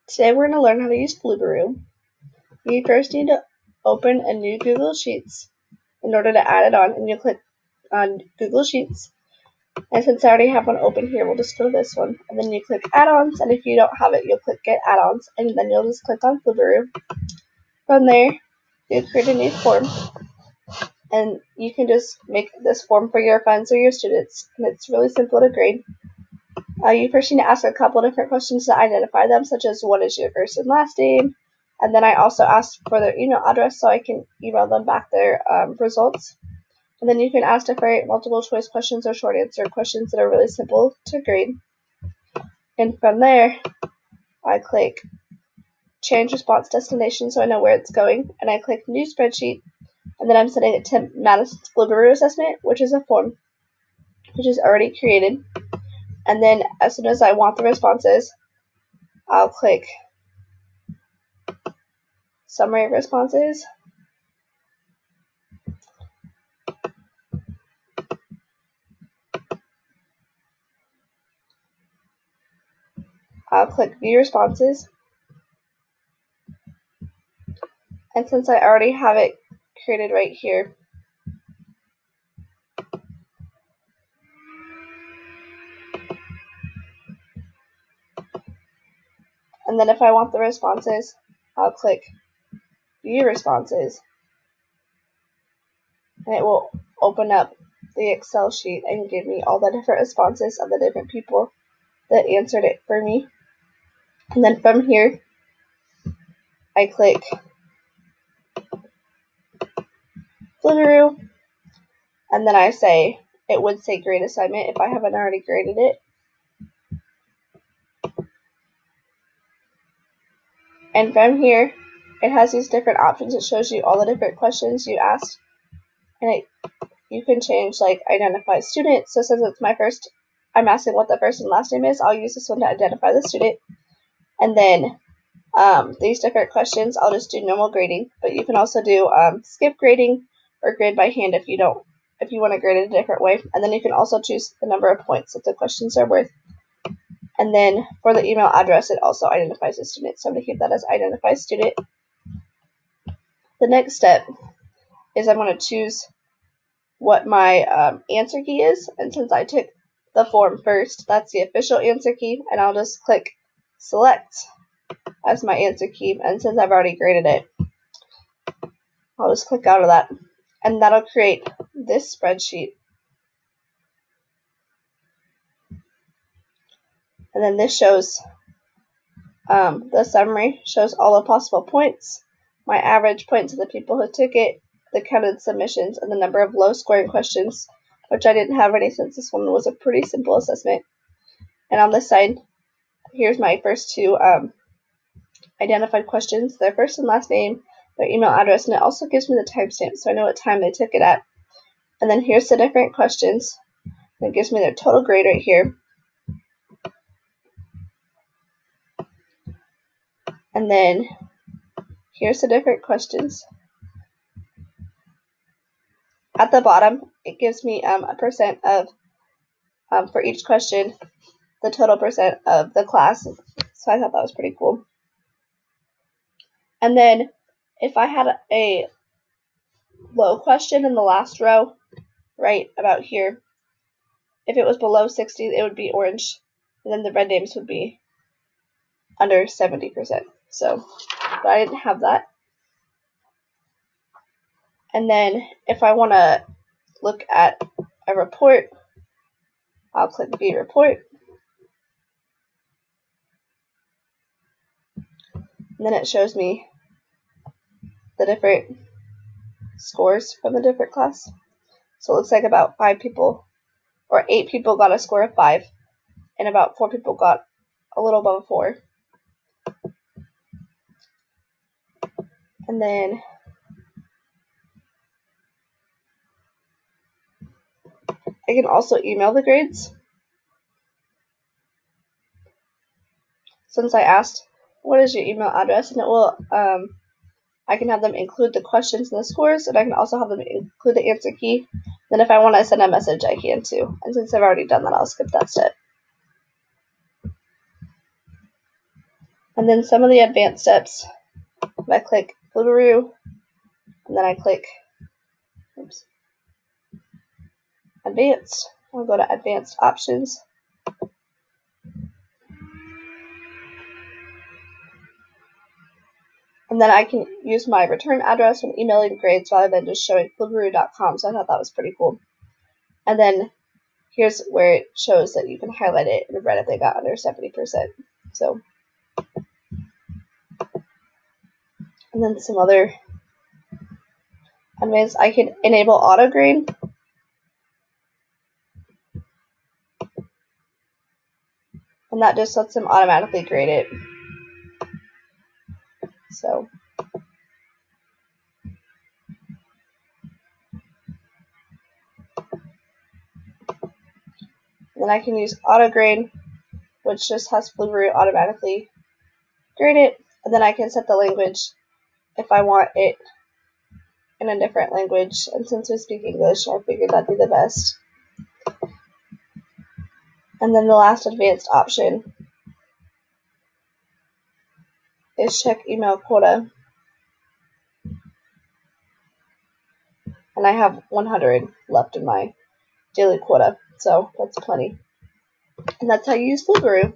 Today we're going to learn how to use Blueberry. You first need to open a new Google Sheets in order to add it on, and you'll click on Google Sheets. And since I already have one open here, we'll just go to this one. And then you click Add-ons, and if you don't have it, you'll click Get Add-ons, and then you'll just click on Blueberry. From there, you create a new form, and you can just make this form for your friends or your students, and it's really simple to grade. You first need to ask a couple different questions to identify them, such as what is your first and last name, and then I also asked for their email address so I can email them back their results. And then you can ask different multiple choice questions or short answer questions that are really simple to grade. And from there, I click change response destination so I know where it's going, and I click new spreadsheet, and then I'm sending it to Madison's Blueberry assessment, which is a form which is already created. And then as soon as I want the responses, I'll click Summary of Responses. I'll click View Responses. And since I already have it created right here, and then if I want the responses, I'll click View Responses, and it will open up the Excel sheet and give me all the different responses of the different people that answered it for me. And then from here, I click Flip-through, and then I say, it would say grade assignment if I haven't already graded it. And from here, it has these different options. It shows you all the different questions you asked, and you can change like identify student. So since it's my first, I'm asking what the first and last name is, I'll use this one to identify the student. And then these different questions, I'll just do normal grading, but you can also do skip grading or grade by hand if you want to grade it a different way. And then you can also choose the number of points that the questions are worth. And then for the email address, it also identifies the student, so I'm going to keep that as identify student. The next step is I'm going to choose what my answer key is, and since I took the form first, that's the official answer key, and I'll just click select as my answer key, and since I've already graded it, I'll just click out of that, and that'll create this spreadsheet. And then this shows the summary, shows all the possible points, my average points of the people who took it, the counted submissions, and the number of low scoring questions, which I didn't have any since this one was a pretty simple assessment. And on this side, here's my first two identified questions, their first and last name, their email address, and it also gives me the timestamp so I know what time they took it at. And then here's the different questions, and it gives me their total grade right here. And then here's the different questions. At the bottom, it gives me a percent of, for each question, the total percent of the class. So I thought that was pretty cool. And then if I had a low question in the last row, right about here, if it was below 60, it would be orange, and then the red names would be under 70%. So, but I didn't have that. And then if I want to look at a report, I'll click View Report. And then it shows me the different scores from the different class. So it looks like about 5 people, or 8 people got a score of 5, and about 4 people got a little above 4. And then I can also email the grades. Since I asked, what is your email address? And it will, I can have them include the questions and the scores, and I can also have them include the answer key. Then if I want to send a message, I can too. And since I've already done that, I'll skip that step. And then some of the advanced steps, if I click Flibaroo, and then I click Advanced, I'll go to Advanced Options. And then I can use my return address when emailing grades rather than just showing flibaroo.com, so I thought that was pretty cool. And then here's where it shows that you can highlight it in red if they got under 70%. So, and then some other advanced, I can enable auto grade. And that just lets them automatically grade it. So, then I can use auto grade, which just has Flibaroo automatically grade it. And then I can set the language if I want it in a different language. And since we speak English, I figured that'd be the best. And then the last advanced option is check email quota. And I have 100 left in my daily quota, so that's plenty. And that's how you use Flibaroo.